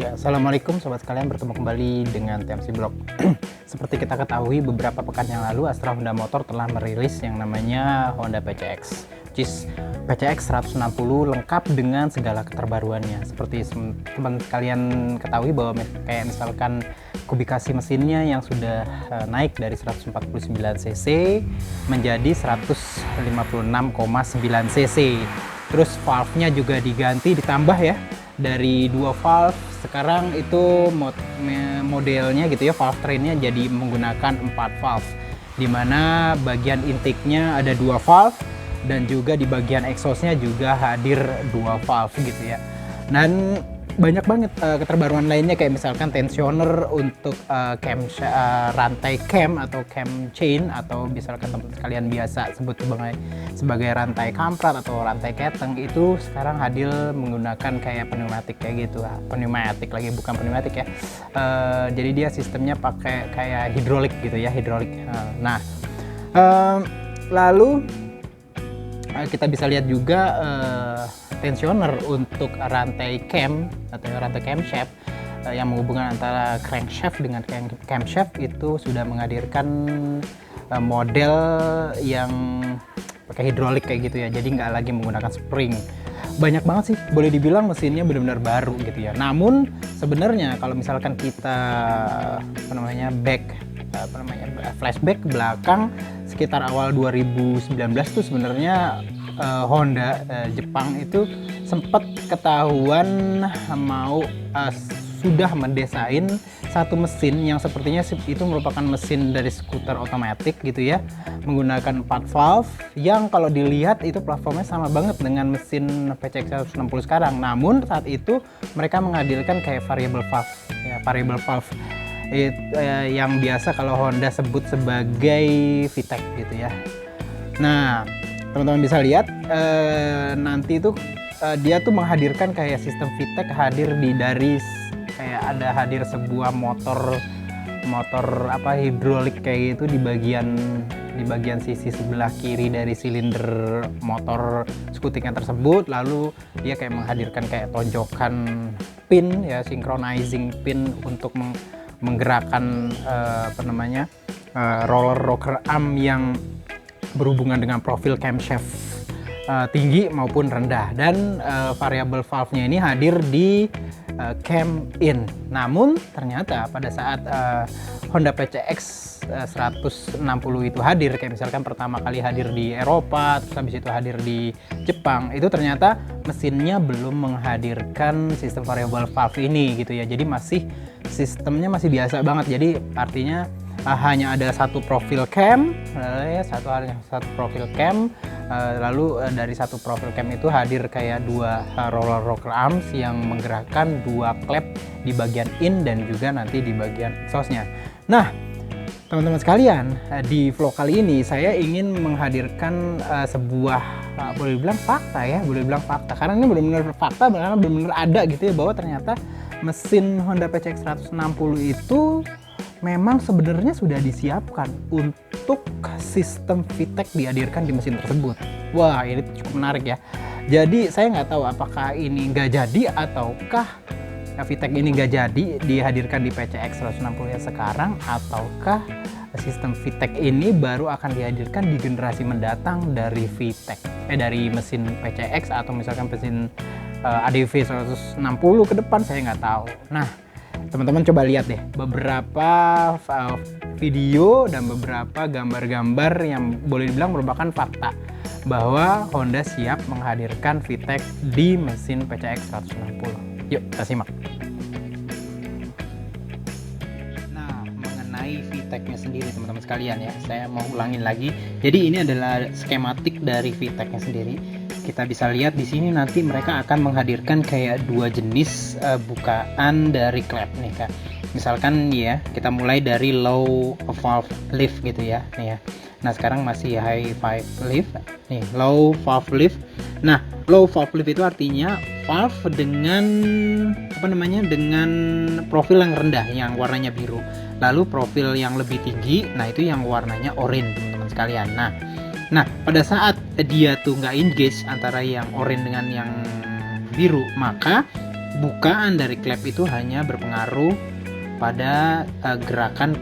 Ya, assalamualaikum sobat sekalian, bertemu kembali dengan TMC Blog. Seperti kita ketahui, beberapa pekan yang lalu Astra Honda Motor telah merilis yang namanya Honda PCX, which is PCX 160 lengkap dengan segala keterbaruannya. Seperti teman sekalian ketahui bahwa kayak misalkan kubikasi mesinnya yang sudah naik dari 149 cc menjadi 156,9 cc. Terus valve-nya juga diganti, ditambah ya, dari 2 valve sekarang itu modelnya gitu ya, valve trainnya jadi menggunakan 4 valve, dimana bagian intake-nya ada 2 valve dan juga di bagian exhaust-nya juga hadir 2 valve gitu ya. Dan banyak banget keterbaruan lainnya, kayak misalkan tensioner untuk rantai cam atau cam chain, atau misalkan teman sekalian biasa sebut sebagai rantai kamprat atau rantai keteng, itu sekarang hadir menggunakan kayak pneumatik kayak gitu. Pneumatik lagi, bukan pneumatik ya. Jadi dia sistemnya pakai kayak hidrolik gitu ya, hidrolik. Lalu kita bisa lihat juga tensioner untuk rantai cam atau rantai camshaft yang menghubungkan antara crankshaft dengan camshaft itu sudah menghadirkan model yang pakai hidrolik kayak gitu ya, jadi nggak lagi menggunakan spring. Banyak banget sih, boleh dibilang mesinnya benar-benar baru gitu ya. Namun sebenarnya kalau misalkan kita flashback ke belakang sekitar awal 2019 tuh sebenarnya Honda Jepang itu sempat ketahuan sudah mendesain satu mesin yang sepertinya itu merupakan mesin dari skuter otomatis gitu ya, menggunakan 4 valve yang kalau dilihat itu platformnya sama banget dengan mesin PCX 160 sekarang. Namun saat itu mereka menghadirkan kayak variable valve ya, variable valve yang biasa kalau Honda sebut sebagai VTEC gitu ya. Nah, teman-teman bisa lihat nanti itu dia tuh menghadirkan kayak sistem VTEC hadir hadir sebuah motor hidrolik kayak gitu di bagian sisi sebelah kiri dari silinder motor skutiknya tersebut. Lalu dia kayak menghadirkan kayak tonjokan pin ya, synchronizing pin untuk menggerakkan roller rocker arm yang berhubungan dengan profil camshaft tinggi maupun rendah, dan variable valve-nya ini hadir di cam in. Namun ternyata pada saat Honda PCX 160 itu hadir, kayak misalkan pertama kali hadir di Eropa, terus habis itu hadir di Jepang, itu ternyata mesinnya belum menghadirkan sistem variable valve ini gitu ya. Jadi sistemnya masih biasa banget. Jadi artinya hanya ada satu profil cam satu profil cam, lalu dari satu profil cam itu hadir kayak 2 roller rocker arms yang menggerakkan 2 klep di bagian in dan juga nanti di bagian exhaustnya. Nah, teman-teman sekalian, di vlog kali ini saya ingin menghadirkan sebuah boleh dibilang fakta, karena ini benar-benar fakta, benar-benar ada gitu ya, bahwa ternyata mesin Honda PCX 160 itu memang sebenarnya sudah disiapkan untuk sistem VTEC dihadirkan di mesin tersebut. Wah, ini cukup menarik ya. Jadi saya nggak tahu apakah ini nggak jadi ataukah VTEC ini nggak jadi dihadirkan di PCX 160 yang sekarang, ataukah sistem VTEC ini baru akan dihadirkan di generasi mendatang dari dari mesin PCX atau misalkan mesin ADV 160 ke depan, saya nggak tahu. Nah, teman-teman coba lihat deh beberapa video dan beberapa gambar-gambar yang boleh dibilang merupakan fakta bahwa Honda siap menghadirkan VTEC di mesin PCX 160. Yuk kita simak. Nah, mengenai VTEC-nya sendiri teman-teman sekalian ya, saya mau ulangin lagi. Jadi ini adalah skematik dari VTEC-nya sendiri. Kita bisa lihat di sini nanti mereka akan menghadirkan kayak 2 jenis bukaan dari klep nih Kak. Misalkan ya, kita mulai dari low valve lift gitu ya. Nih ya. Nah, sekarang masih high valve lift. Nih, low valve lift. Nah, low valve lift itu artinya valve dengan dengan profil yang rendah yang warnanya biru. Lalu profil yang lebih tinggi, nah itu yang warnanya oranye teman-teman sekalian. Nah, pada saat dia tuh nggak engage antara yang oranye dengan yang biru, maka bukaan dari klep itu hanya berpengaruh pada gerakan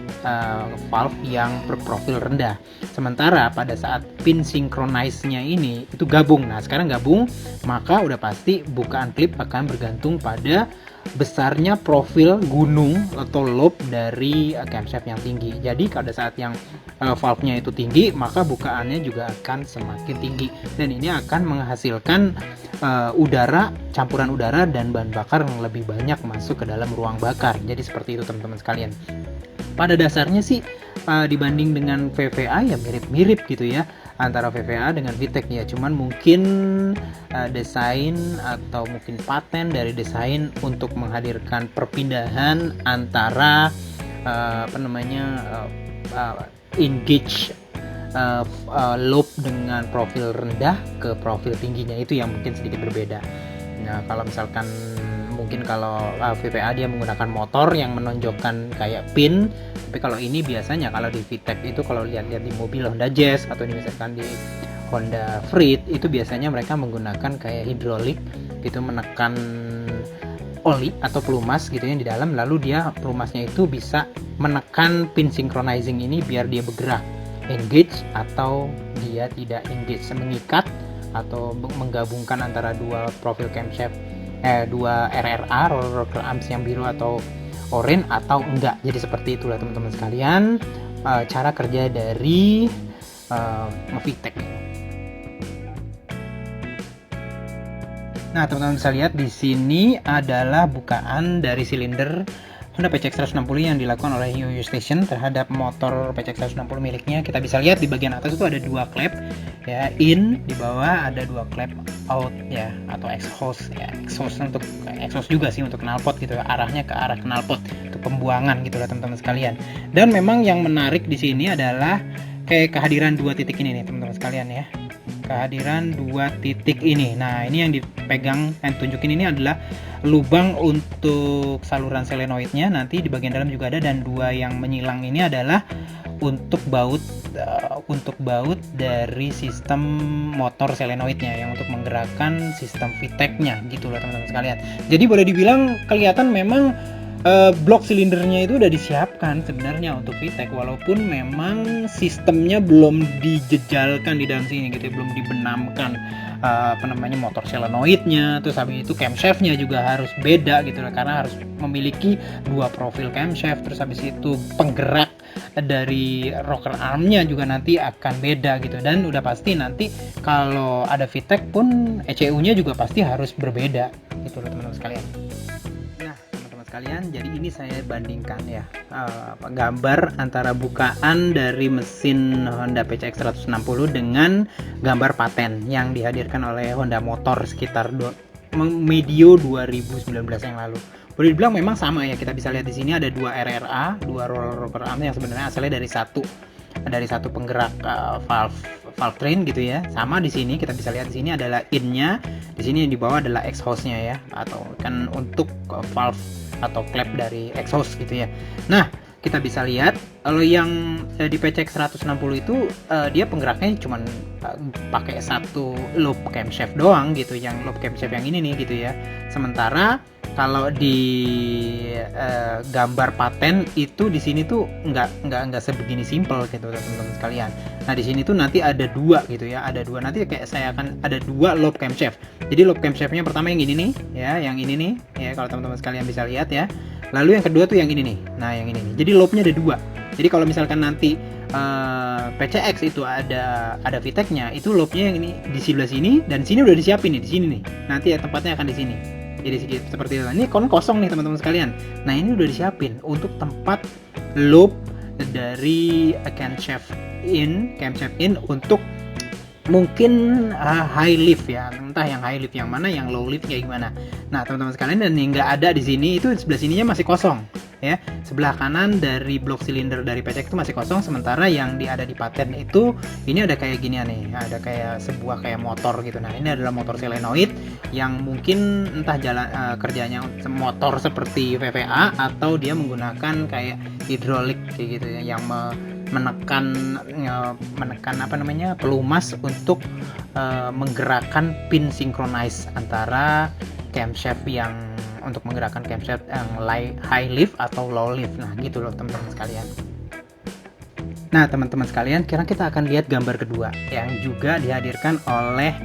valve yang berprofil rendah. Sementara pada saat pin synchronize-nya ini itu gabung. Nah, sekarang gabung, maka udah pasti bukaan klip akan bergantung pada besarnya profil gunung atau lobe dari camshaft yang tinggi. Jadi pada saat yang valve-nya itu tinggi, maka bukaannya juga akan semakin tinggi, dan ini akan menghasilkan campuran udara dan bahan bakar yang lebih banyak masuk ke dalam ruang bakar. Jadi seperti itu teman-teman sekalian. Pada dasarnya sih dibanding dengan VVA ya mirip-mirip gitu ya, antara VVA dengan VTEC ya, cuman mungkin desain atau mungkin paten dari desain untuk menghadirkan perpindahan antara engage lobe dengan profil rendah ke profil tingginya, itu yang mungkin sedikit berbeda. Nah, kalau misalkan mungkin kalau VVA dia menggunakan motor yang menonjolkan kayak pin, tapi kalau ini biasanya kalau di VTEC itu kalau lihat-lihat di mobil Honda Jazz atau misalkan di Honda Freed itu biasanya mereka menggunakan kayak hidrolik gitu, menekan oli atau pelumas gitu yang di dalam, lalu dia pelumasnya itu bisa menekan pin synchronizing ini biar dia bergerak engage atau dia tidak engage, mengikat atau menggabungkan antara dua profil camshaft, dua RRA roller arms yang biru atau oranye atau enggak. Jadi seperti itulah teman-teman sekalian cara kerja dari VTEC. Nah, teman-teman bisa lihat di sini adalah bukaan dari silinder Honda PCX 160 yang dilakukan oleh YoYo Station terhadap motor PCX 160 miliknya. Kita bisa lihat di bagian atas itu ada dua klep ya, in, di bawah ada dua klep out ya, atau exhaust ya. Exhaust untuk exhaust juga sih untuk knalpot gitu, arahnya ke arah knalpot untuk pembuangan gitu lah teman-teman sekalian. Dan memang yang menarik di sini adalah kayak kehadiran dua titik ini nih teman-teman sekalian ya. Kehadiran dua titik ini. Nah, ini yang dipegang dan tunjukin ini adalah lubang untuk saluran solenoidnya, nanti di bagian dalam juga ada, dan dua yang menyilang ini adalah untuk baut dari sistem motor solenoidnya yang untuk menggerakkan sistem VTEC-nya gitu loh teman-teman sekalian. Jadi boleh dibilang kelihatan memang blok silindernya itu udah disiapkan sebenarnya untuk VTEC, walaupun memang sistemnya belum dijejalkan di dalam sini gitu, belum dibenamkan motor solenoidnya, terus habis itu camshaftnya juga harus beda gitu lah, karena harus memiliki dua profil camshaft, terus habis itu penggerak dari rocker armnya juga nanti akan beda gitu, dan udah pasti nanti kalau ada VTEC pun ECU-nya juga pasti harus berbeda gitu loh teman-teman sekalian. Kalian, jadi ini saya bandingkan ya gambar antara bukaan dari mesin Honda PCX 160 dengan gambar paten yang dihadirkan oleh Honda Motor sekitar medio 2019 yang lalu. Boleh dibilang memang sama ya, kita bisa lihat di sini ada dua RRA, dua roller arm yang sebenarnya asalnya dari satu penggerak valve train gitu ya. Sama di sini kita bisa lihat di sini adalah in-nya, di sini yang di bawah adalah exhaust-nya ya, atau kan untuk valve atau klep dari exhaust gitu ya. Nah, kita bisa lihat kalau yang di PCX 160 itu dia penggeraknya cuma pakai satu lobe camshaft doang gitu, yang lobe camshaft yang ini nih gitu ya. Sementara kalau di gambar paten itu di sini tuh nggak sebegini simple gitu teman-teman sekalian. Nah, di sini tuh nanti ada dua gitu ya, ada dua, nanti kayak saya akan ada dua lobe camshaft. Jadi lobe camshaftnya pertama yang ini nih ya, yang ini nih ya, kalau teman-teman sekalian bisa lihat ya. Lalu yang kedua tuh yang ini nih, nah yang ini nih. Jadi lobe-nya ada dua. Jadi kalau misalkan nanti PCX itu ada VTEC-nya, itu lobe-nya yang ini di sebelah sini, dan sini udah disiapin nih, di sini nih. Nanti ya tempatnya akan di sini. Jadi seperti itu. Ini kosong nih teman-teman sekalian. Nah, ini udah disiapin untuk tempat lobe dari camshaft in untuk mungkin high lift ya, entah yang high lift yang mana, yang low lift kayak gimana. Nah, teman-teman sekalian, dan yang nggak ada di sini itu sebelah sininya masih kosong ya. Sebelah kanan dari blok silinder dari PCX itu masih kosong, sementara yang ada di paten itu ini ada kayak ginian nih, ada kayak sebuah kayak motor gitu. Nah, ini adalah motor solenoid yang mungkin entah jalan kerjanya motor seperti VVA atau dia menggunakan kayak hidrolik kayak gitu ya, yang menekan pelumas untuk menggerakkan pin synchronize antara camshaft yang untuk menggerakkan camshaft yang high lift atau low lift. Nah gitu loh teman-teman sekalian. Nah teman-teman sekalian, sekarang kita akan lihat gambar kedua yang juga dihadirkan oleh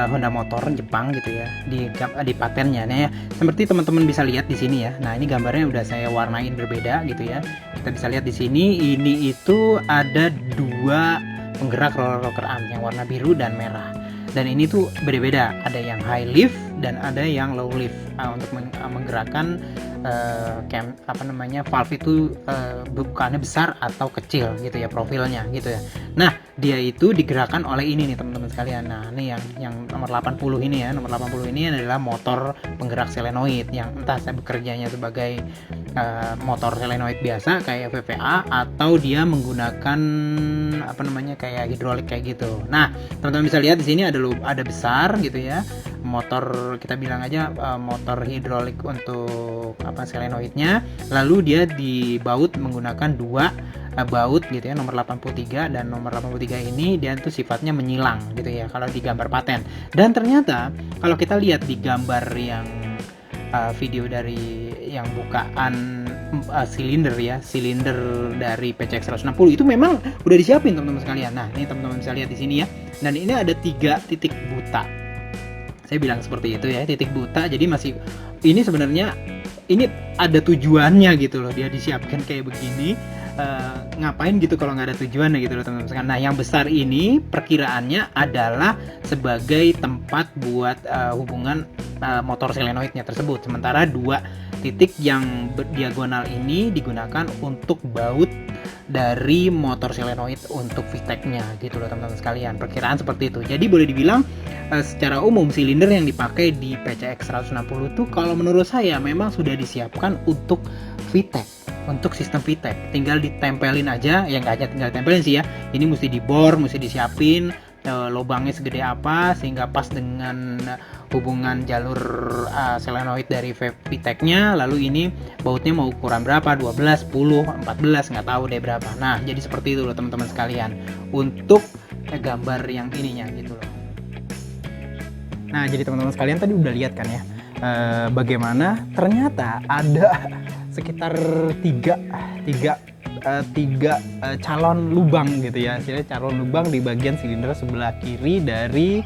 Honda Motor Jepang gitu ya, di patennya. Nah ya, seperti teman-teman bisa lihat di sini ya. Nah ini gambarnya udah saya warnain berbeda gitu ya. Kita bisa lihat di sini, ini itu ada dua penggerak roller arm yang warna biru dan merah. Dan ini tuh beda-beda, ada yang high lift dan ada yang low lift. Untuk menggerakkan valve itu bukannya besar atau kecil gitu ya profilnya gitu ya. Nah dia itu digerakkan oleh ini nih teman-teman sekalian. Nah ini yang nomor 80 ini ya, nomor 80 ini adalah motor penggerak solenoid yang entah saya bekerjanya sebagai motor solenoid biasa kayak VVA atau dia menggunakan kayak hidrolik kayak gitu. Nah teman-teman bisa lihat di sini ada besar gitu ya, motor kita bilang aja motor hidrolik untuk solenoidnya, lalu dia dibaut menggunakan dua baut gitu ya, nomor 83 dan nomor 83 ini dia tuh sifatnya menyilang gitu ya kalau di gambar paten. Dan ternyata kalau kita lihat di gambar yang video dari yang bukaan silinder dari PCX 160 itu memang udah disiapin teman-teman sekalian. Nah ini teman-teman bisa lihat di sini ya, dan ini ada 3 titik buta. Saya bilang seperti itu ya, titik buta. Jadi masih ini sebenarnya ini ada tujuannya gitu loh, dia disiapkan kayak begini. Ngapain gitu kalau nggak ada tujuannya gitu loh teman-teman. Nah yang besar ini perkiraannya adalah sebagai tempat buat hubungan motor solenoidnya tersebut, sementara 2 titik yang diagonal ini digunakan untuk baut dari motor solenoid untuk VTEC-nya gitu loh teman-teman sekalian. Perkiraan seperti itu. Jadi boleh dibilang secara umum silinder yang dipakai di PCX 160 itu kalau menurut saya memang sudah disiapkan untuk VTEC, untuk sistem VTEC. Tinggal ditempelin aja, ya nggak hanya tinggal ditempelin sih ya, ini mesti dibor, mesti disiapin lubangnya segede apa sehingga pas dengan hubungan jalur solenoid dari VTEC-nya. Lalu ini bautnya mau ukuran berapa, 12, 10, 14, nggak tahu deh berapa. Nah jadi seperti itu loh teman-teman sekalian untuk gambar yang ininya gitu loh. Nah jadi teman-teman sekalian tadi udah lihat kan ya, bagaimana ternyata ada sekitar tiga calon lubang gitu ya, istilahnya calon lubang di bagian silinder sebelah kiri dari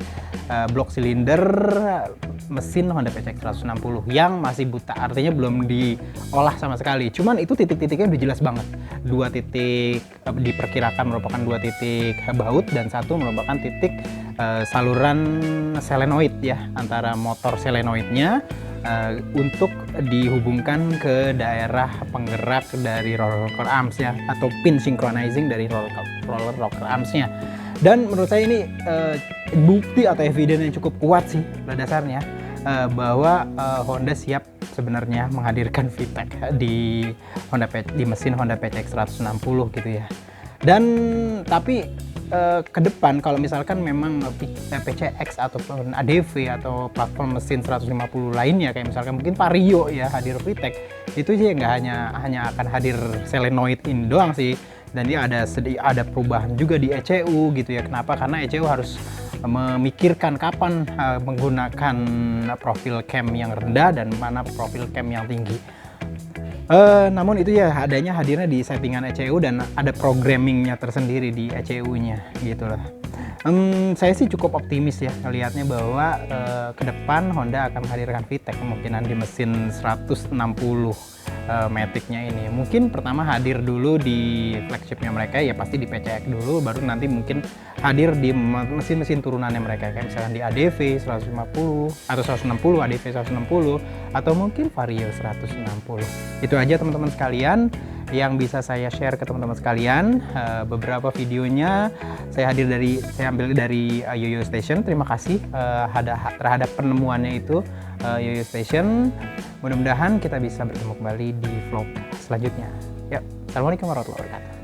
blok silinder mesin Honda PCX 160 yang masih buta, artinya belum diolah sama sekali. Cuman itu titik-titiknya udah jelas banget. 2 titik diperkirakan merupakan 2 titik baut dan 1 merupakan titik saluran solenoid ya, antara motor solenoidnya untuk dihubungkan ke daerah penggerak dari roller arms ya, atau pin synchronizing dari roller arms-nya. Dan menurut saya ini bukti atau evidence yang cukup kuat sih pada dasarnya bahwa Honda siap sebenarnya menghadirkan VTEC di mesin Honda PCX 160 gitu ya. Dan tapi ke depan kalau misalkan memang PCX ataupun ADV atau platform mesin 150 lainnya kayak misalkan mungkin Vario ya hadir VTEC, itu sih nggak hanya akan hadir solenoid ini doang sih, dan dia ada perubahan juga di ECU gitu ya. Kenapa? Karena ECU harus memikirkan kapan menggunakan profil cam yang rendah dan mana profil cam yang tinggi. Namun itu ya hadirnya di settingan ECU dan ada programmingnya tersendiri di ECU-nya gitu lah. Saya sih cukup optimis ya melihatnya bahwa ke depan Honda akan menghadirkan VTEC kemungkinan di mesin 160 Matic-nya ini. Mungkin pertama hadir dulu di flagship-nya mereka ya, pasti di PCX dulu, baru nanti mungkin hadir di mesin-mesin turunannya mereka kayak misalkan di ADV 150 atau 160, ADV 160 atau mungkin Vario 160. Itu aja teman-teman sekalian yang bisa saya share ke teman-teman sekalian. Beberapa videonya saya ambil dari Yoyo Station. Terima kasih terhadap penemuannya itu Yoyo Station. Mudah-mudahan kita bisa bertemu kembali di vlog selanjutnya. Yuk, assalamualaikum warahmatullahi wabarakatuh.